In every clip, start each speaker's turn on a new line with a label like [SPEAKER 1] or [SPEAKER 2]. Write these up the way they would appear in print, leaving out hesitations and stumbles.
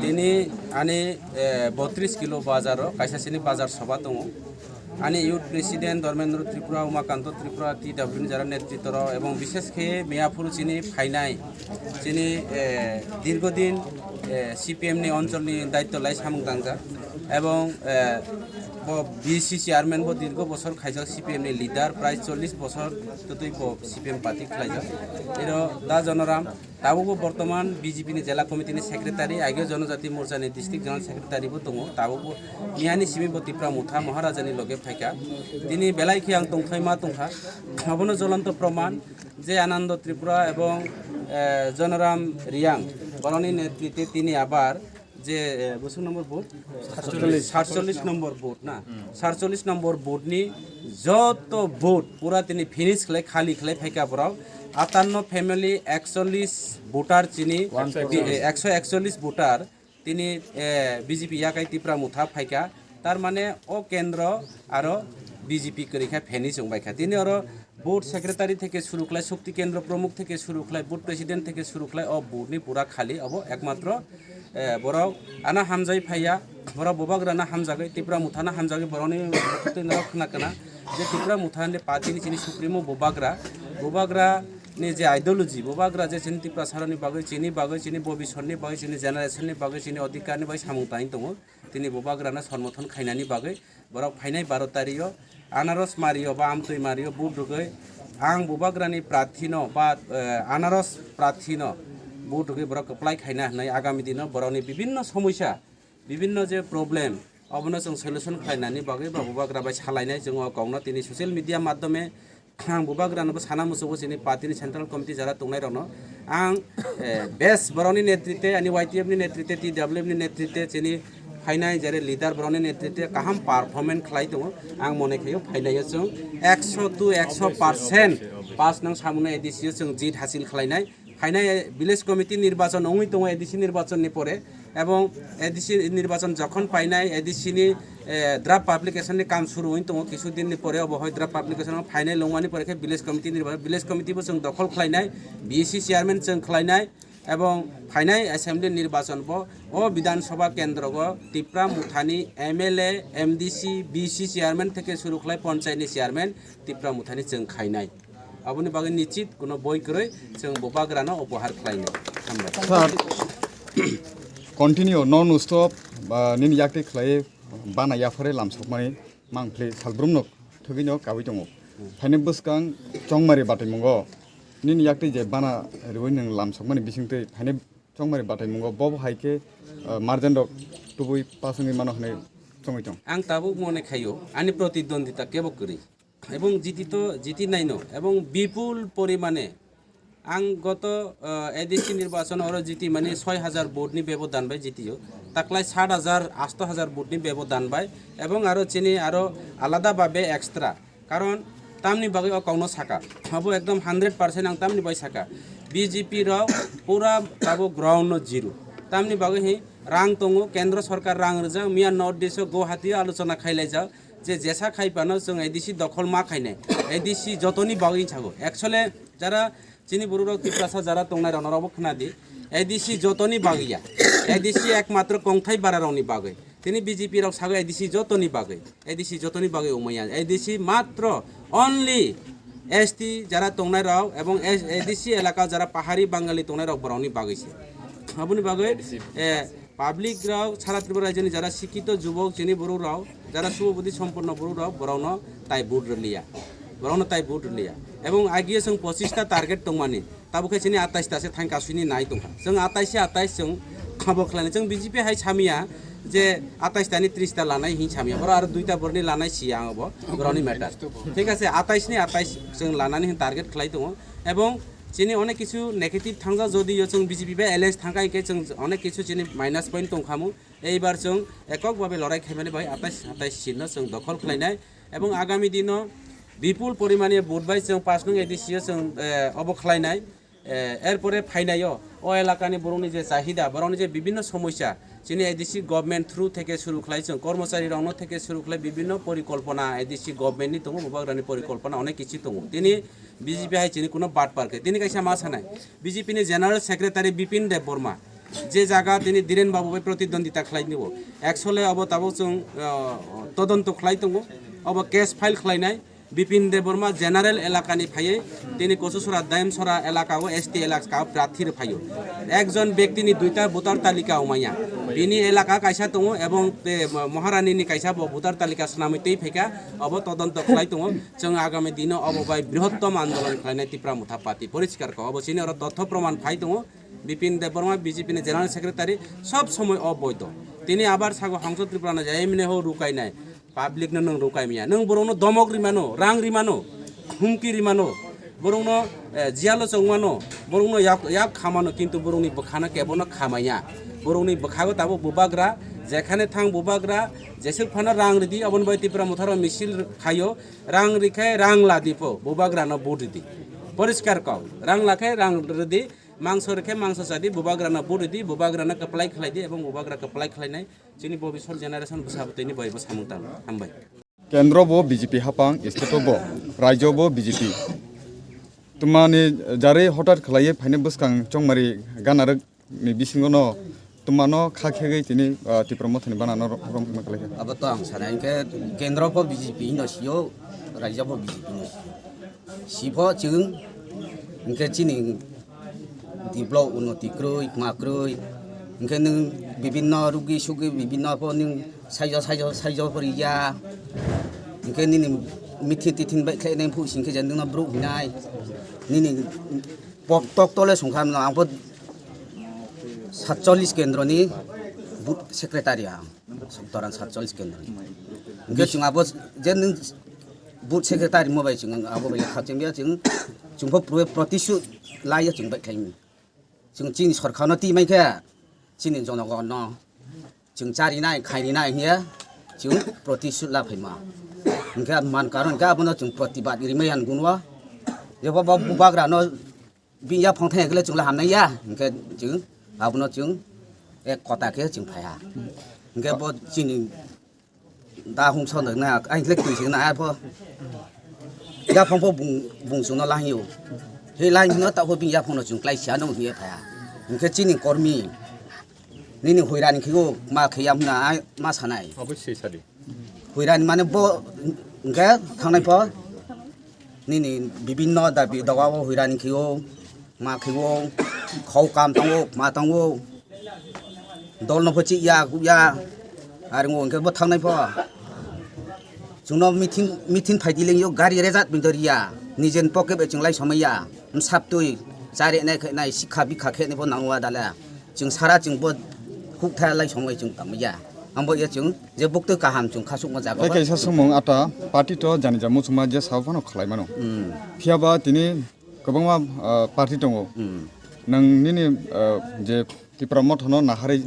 [SPEAKER 1] Dini ani 32 kilo bazaro kaisa sini bazar soba tongo ani youth president Dharmendra Tripura Umakanta Tripura TW যারা নেতৃত্ব এবং বিশেষ করে মিয়াপুর চিনি ফাইনাই চিনি দীর্ঘদিন সিপিএম নি অঞ্চলনি দায়িত্ব লাই সামুংতাংজা এবং বিএসসি চেয়ারম্যান বো দীর্ঘ বছর খাইজাক সিপিএম নি লিডার প্রায় 40 বছর ততই সিপিএম পার্টি খাইজাক এর দা জনরাম তাবুকো বর্তমান বিজেপি নি জেলা কমিটি নি সেক্রেটারি আগে জনজাতি মোর্চা নি ডিস্ট্রিক্ট জেনারেল সেক্রেটারি বো দङ তাবুকো মিয়ানি সিমি বো ত্রিপুরা মুথা মহারাজানি লগে ফাইকা তিনি বেলাইখি আং তংখাইমা তংখা অবনো জ্বলন্ত প্রমাণ যে আনন্দ ত্রিপুরা এবং জনরাম রিয়াং বরনি নেতৃত্বে তিনি আবার যে বছর নম্বর ভোট 47 নম্বর ভোট না 47 নম্বর ভোট নি যত ভোট পুরা তিনি ফিনিশ খাই খালি খাই ফাইকা পরাও 58 ফ্যামিলি 41 ভোটার চিনি 141 ভোটার তিনি বিজেপি ইয়াকাই ত্রিপুরা মুথা ফাইকা তার মানে ও কেন্দ্র আরো বিজেপি করিখা ফেনি জংবাইখা তিনি আরো বোর্ড সেক্রেটারি থেকে শুরু খাই শক্তি কেন্দ্র প্রমুখ থেকে শুরু খাই বোর্ড প্রেসিডেন্ট থেকে শুরু খাই ও বোর্ডনি পুরা খালি অব একমাত্র বড় আনা হামজাই ফাইয়া বড় ববাগ্রানা হামজাগৈ ত্রিপুরা মুথানা হামজাগৈ বড়নি खोनाकना যে ত্রিপুরা মুথানে পার্টিনি চিনি সুপ্রিমো ববাগ্রা नि जे आइडियोलॉजी बबाग्रा जे चिनि त्रिपुरा सारनि बागै चिनि भबिष्यतनि बागै चिनि जेनारेशननि बागै चिनि अधिकारनि बागै सामुंतानि दङ तिनि बबाग्राना समर्थन खायनानि बागै बराव फाइनाय 12 तारिखआव आनारस मारियो बा आमतै मारियो बुदुगै आं बबाग्रानि प्रार्थीनो बा आनारस प्रार्थीनो बुदुगै बराव कप्लाय खायना होनाय आगामी दिनाव बरावनि विभिन्न समस्या विभिन्न जे प्रब्लेम अबनो जों सल्युशन खायनानि बागै बा बबाग्रा बाय सालायनाय जों गावनो तिनि ससियेल मिडिया माध्यमे आं बबाग्रानोबो साना मुसुबो जोंनि पार्टीनि सेन्ट्रेल कमिटि जारा दंनाय रनो आं बेस्ट बर'नि नेतृत्वे अनि वाइटिएफनि नेतृत्वे टिडब्लिउनि नेतृत्वे जोंनि फाइनाय जेरै लिडार बर'नि नेतृत्वे गाहाम पारफरमेन्स खालाय दङ आं मने खायो फाइनायो जों 100 to 100% पास नों सामुना एडिसियो जों जित हासिल खालायनाय फाइनाय विलेज कमिटि निर्वाचन ओइ दङ एडिसि निर्वाचननि परे এবং এডিসি নির্বাচন যখন পাইনাই এডিসিনি ড্রাফট পাবলিকেশননি কাম শুরু হইন দङ কিছুদিনनि পরে অবহয় ড্রাফট পাবলিকেশন ফাইনাল লংমাनि পরে ভিলেজ কমিটি নির্বাচন ভিলেজ কমিটিबो जों দখল খালাयनाय বিএসসি চেয়ারম্যান जों খালাयनाय এবং ফাইনাল অ্যাসেম্বলি নির্বাচন ও বিধানসভা কেন্দ্র ত্রিপুরা মুথানি এমএলএ এমডিসি বিসি চেয়ারম্যান থেকে শুরু খালায় পঞ্চায়েতনি চেয়ারম্যান ত্রিপুরা মুথানি जों খাইनाय আবনি বাগে নিশ্চিত কোনো বই করে जों ববাগ্রানো উপহার খালাयनाय
[SPEAKER 2] हामबाय कन्टिनिउ नन स्टप निनि याक्टे खलाय बाना याफरे लामसकमानि मांफ्ले सालब्रुमनक थगिनो काबै दङ फाइने बसकां चंमारि बाथाय मंगो निनि याक्टे जे बाना रुइ नों लामसकमानि बिसिंते फाइने चंमारि बाथाय मंगो बब हाइके मार्जेन्डक टुबुइ पासंगि मानो हने चंगै दं
[SPEAKER 1] आं ताबो मने खायो आनि प्रतिद्वন্দ্বিতা केबो करि এবং জিতি নাইনো এবং বিপুল পরিমাণে आं गत एडिसि निर्वाचन और जिति माने 6000 भोटनि व्यवधान बाय जितियो ताकलाय 7000 8000 भोटनि व्यवधान बाय एवं आरो चिनि आरो आलादा भाबे एक्सट्रा कारण तामनि बागै अकाउन्ट साका अब एकदम 100% आं तामनि बाय साका बीजेपी र पूरा ताबो ग्राउन्ड जिरो तामनि बागै हि रां दङ केन्द्र सरकार रां रजा मिया नर्थ दिस गुवाहाटी आलोचना खाइलाय जा जे जेसा खाइपानो जों एडिसि दखल मा खाइनाय एडिसि जतनि बागै छागो एक्चुअली जारा चिनी बरुराव टिप्रासा जारा तंनाय रनरावबो खोनादि एडिसि जतनि बागैया एडिसि एकमात्र कंथाय बारारावनि बागै तिनि बीजेपी राव सागो एडिसि जतनि बागै उमैया एडिसि मात्र ओनली एसटी जारा तंनाय राव एवं एडिसि एलाका जारा पाहाड़ी बांगाली तंनाय राव बरावनि बागैसो आबुनि बागै पाब्लिक राव सारा त्रिपुरा राज्यनि जारा शिक्षित युवक चिनी बरुराव जारा सुबुद्धि सम्पन्न बरुराव बरावनो ताइ भोट लिया এবং आगे जों 25टा टारगेट दंमानि ताबुखे चिनि 28 तासे थां कासुनि नाय दंखा जों 28 जों खाबो खालायनाय जों बीजेपी हाय सामिया जे 28 तानि 30 ता लानाय हि सामिया बर आरो 2टा बरनि लानाय सिया आंबो बरनि मैटर ठीक আছে 28 नि 28 जों लानानै हि टारगेट खालाय दङ এবং चिनि अनेक किछु नेगेटिव थांजा जदि जों बीजेपी बे एलायन्स थांगायके जों अनेक किछु चिनि माइनास पॉइंट दंखामु এইবার जों एकक भाबे लड़ाई खायमानि भाई 28 सिनो जों दखल खालायनाय এবং आगामी दिनाव विपुल परिमाणे भोट बाय जों 5 नং एडिसियो जों अबखालायनाय एरपरे फाइनायो ओ एलाकानि बर'नि जे चाहिदा बर'नि जे विभिन्न समस्या चिनि एडिसि गभर्नमेंट थ्रू থেকে শুরু খালাই जों कर्मचारी रावनो থেকে শুরু খালাই विभिन्न परिकल्पना एडिसि गभर्नमेंटनि दङ बबाग्रानि परिकल्पना अनेक किछि दङ तिनि बीजेपी हाय चिनि कोनो बात पारके तिनि कायसा मा सानाय बीजेपी नि जनरल सेक्रेटारि बिपिन देब बर्मा যে জায়গা তিনি ধীরেন বাবু প্রতিদ্বন্দ্বিতা খালাইনিব একসলে अब ताबो जों तदन्त खालाय दङ अब केस फाइल खालायनाय बिपिन देबबर्मा जेनारेल एलाकानि फायो তিনি কচুসরা দাইমসরা এলাকাও এসটি এলাকা প্রার্থীর ফাयो একজন ব্যক্তিনি দুইটা ভোটার তালিকা উমাইয়া বিনি এলাকা কাইসা দङ এবং মহারানীনি কাইসা ভোটার তালিকা সানামিতেই ফেকা अब তদন্ত খালাय दङ जों आगामी दिनाव अब बाय बृहत्तम आन्दोलन खालायनाय तिप्रा मुथा पार्टी परिष्कारखौ अब सिनि आरो तथ्य प्रमाण फाय दङ Bipin Debbarma BJP general secretary सब समय अबैध তিনি আবার সাগো সংসদ ত্রিপুরা যায় এমনি হো রুকাইনাय পাবলিক নং রুকাইমিয়া নং বরংনো দমক রিমানো রাং রিমানো হুমকি রিমানো বরংনো জিয়ালো চংমানো বরংনো ইয়াক খামানো কিন্তু বরংনি বখানা কেবনো খামাইয়া বরংনি বখাগো তাবো বুবাগ্রা যেখানে থাং বুবাগ্রা যেসে ফানা রাং রিদি অবন বাই ত্রিপুরা মুথার মিছিল খাইও রাং রিখায় রাং লাদিপো বুবাগ্রা ন বুডিদি পরিষ্কার কও রাং লাখায় রাং রিদি मांस रेखे मांस जादि बुबाग्राना बुरिदि बुबाग्राना कप्लाय खालायदि एबं बुबाग्रा कप्लाय खालायनाय जोंनि भबिष्यत जेनारेशन बसाबतैनि बयबो सामुंतां हामबाय
[SPEAKER 2] केंद्र बो बीजेपी हापां स्टेट बो राज्य बो बीजेपी तुमानि जारे हठात खालाये फाइने बसकां चंमारि गानारक नि बिसिंगनो तुमानो खाखेगै तिनि तिप्रा मथनि बानानो रम खालाय
[SPEAKER 3] अब तो आं सानाय के केंद्र बो बीजेपी न सियो राज्य बो बीजेपी न सिफो जों इनके चिनि develop unnoti kroi makroi ingke nung bibinno rugi sugi bibinno po ning saijo poriya ingke nini mithi titin bai khlai neng phu singke jan nung na bro hinai nini pok tok tole songkham na ampo 47 kendro ni but sekretariat sektoran 47 kendro ingke chung abo jen nung but sekretari mo bai chung abo bai khatim ya chung pho protisut lai ya chung bai khlai जों जोंनि सरकारनो तिमायखा जोंनि जनगण जों जारिनाय खायरिनाय हिया जों प्रतिशुत लाफैमा ओंखाय मान कारण गाबनो जों प्रतिबाद इरिमायान गुनवा जेबा बुबाग्रानो बिया फंथायगले जों हामनाया ओंखाय जों आबनो जों एक कटाके जों फाया ओंखाय ब जोंनि दा हमसनो ना आइले कइसिना आफो या फंफो बुंसुनो लाहियो हे लाइनो ताको बिया फंनो जों क्लाइसिया नं हिया फाया ओंखाय जोंनि कर्मी निनि होइरानि खिगो मा खैयामना मा सानाय
[SPEAKER 2] अबस्यै सारि
[SPEAKER 3] होइरानि माने ब ओंखाय थांनाय फ निनि विभिन्न दाबि दगाव होइरानि खिगो मा खिगो खाव काम तांगो मा तांगो दल नफचि या गुया आरो ओंखाय ब थांनाय फ जोंनो मिथिं फाइदिलेंयो गारि रेजात बिन्दरिया निजेन पकेट जोंलाय समया साबतुय जारेनाय खैनाय सिखा बिखा खेनेबो नांवा दाला जों सारा जोंबो हुकथालाय समय जों तामया आंबो या जों जे बक्तो गाहाम जों खासुक मजागो
[SPEAKER 2] कैसा समं आता पार्टी तो जानि जामु सुमा जे सावफानो खलायमानो फियाबा तिनि गोबांमा पार्टी दङ नोंनि जे तिप्रा मथनो नाहारै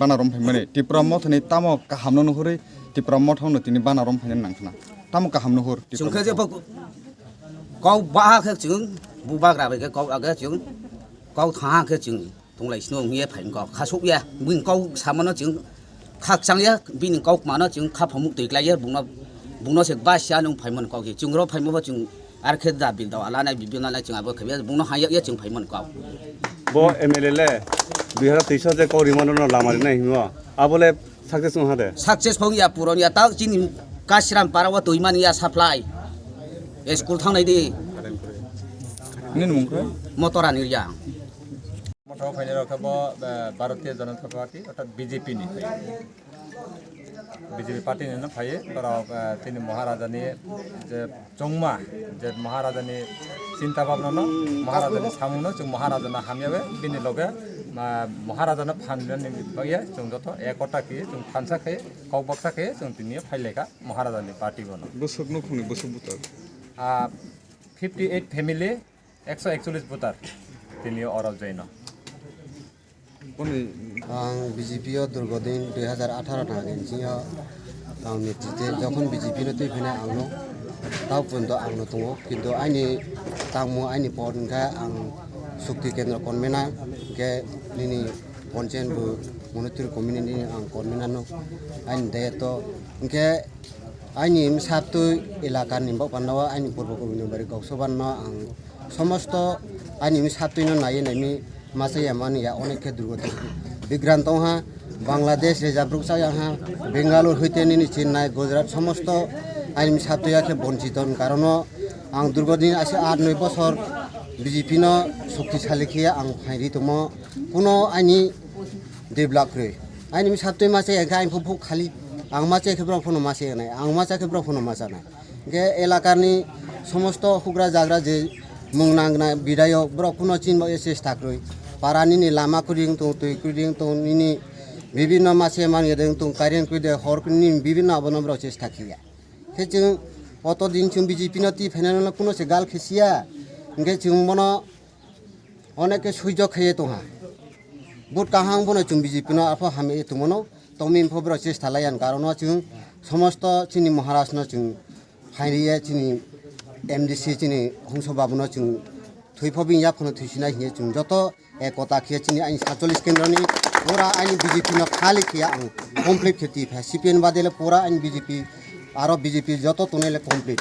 [SPEAKER 2] बानारम फैमाने तिप्रा मथनि तामो गाहामनो नहरै तिप्रा मथनो तिनि बानारम फैनान नांखना तामो गाहामनो हर
[SPEAKER 3] जोंखो जे गाव बाहाखो जों बुबाग्रा बेखौ गाव आगे जों गाव थाङाखो जों दंलायसिनो हिया फाइन गाव खासुकया बुं गाव सामानो जों खाकसांया बिनि गाव मानो जों खाफामुक दैग्लायो बुंनो से बासिया नों फाइमोन गाव जों र फाइमोबा जों आरखे दा बिलदाव आलानाय बिबिनालाय जों आबो खैया बुंनो हायो जों फाइमोन गाव
[SPEAKER 4] ब एमएलए ले 2023 जे करिमानो लामारि नाय हिमो आबले सक्सेस हादे
[SPEAKER 3] सक्सेस फंया पुरनिया ता जिनि कासिराम पारावा दैमानिया साप्लाय स्कुल थांनाय दे
[SPEAKER 2] निन मुंखो
[SPEAKER 3] मटरानिया
[SPEAKER 5] मटर फाइनाल रखब भारतीय जनता पार्टी अर्थात बीजेपी नि बीजेपी पार्टी ने फाये तर तिनि महाराजानि जे चंगमा जे महाराजानि चिंता भावना न महाराजानि सामुनो जों महाराजाना हामियाबे बिनि लगे महाराजाना फाननि बया जों जत एकता के जों फानसा के गाव बक्सा के जों तिनि फाइलेखा महाराजानि पार्टी बनो
[SPEAKER 2] बोसोकनो खुनि बोसोक बुतर
[SPEAKER 5] 58 फैमिली 141 भोटार तिनि अरब जैन
[SPEAKER 6] आं बीजेपी दुर्गदिन 2018 थांगेनजिया आं मिथिजे जखन बीजेपी नो फैनाय आंनो ताव पुन्द आंनो दङ किन्तु आइनि तामु आइनि पनगा आं शक्ति केन्द्र कन्वेनार के निनि पन्चेन बु मनिटरी कमिउनिटी आं कन्वेनारनो आइनि दायित्व के आइनि साबतु इलाका निम्बा पान्दावा आइनि पूर्व कमिउनिटी बारि गौसबान्नो आं समस्त आइनि साबतुनो नायै नायनि मासे यामानिया अनेक दुर्गति বিক্রান্ত হ্যাঁ বাংলাদেশ রেজাব্রুক হ্যাঁ বেঙ্গালুর হইতে নিনি চেন্নাই গুজরাট সমস্ত আইনি সাপ্তাহে বঞ্চিত কারণ আং দীর্ঘদিন আছে 8-9 বছর বিজেপি ন শক্তিশালী খেয়ে আং ফাইরি দম কোনো আইনি ডেভেলপ করে আইনি সাপ্তাহে মাসে একা আইন ফুক খালি আং মাসে খেব্রাव ফোন মাসে নাই আং মাসে খেব্রাव ফোন মাসা নাই গে এলাকারনি সমস্ত হুগ্রা জাগ্রা যে মুং নাংনা বিধায়ক ব্র কোনো চিনব চেষ্টা করে পারানি লামা কুরিং তো তুই কুরিং তো নিনি বিভিন্ন মাসে মানিয়ে দেন তো কারেন্ট কুইদে হর কুনি বিভিন্ন অবনম্র চেষ্টা খিয়া সে जों অতদিন जों বিজেপি নতি ফেনানো কোনো সে গাল খেসিয়া গে जों মন অনেকে সহ্য খেয়ে তোহা বুট কাহাং বনে जों বিজেপি ন আফা হামে তুমনো তমিন ফব্র চেষ্টা লায়ান কারণ जों সমস্ত চিনি মহারাজ ন जों ফাইরিয়া চিনি এমডিসি চিনি হংসবাবুনো जों থৈফবিং ইয়াফনো থৈসিনা হিয়ে जों যত একতা খেয়ে চিনি আইন 47 কেন্দ্রনি पूरा आइन बीजेपी न खाली किया कमप्लीट खेती है सीपीएन बादेले पूरा आइन बीजेपी आरो बीजेपी जो तो तुने कमप्लीट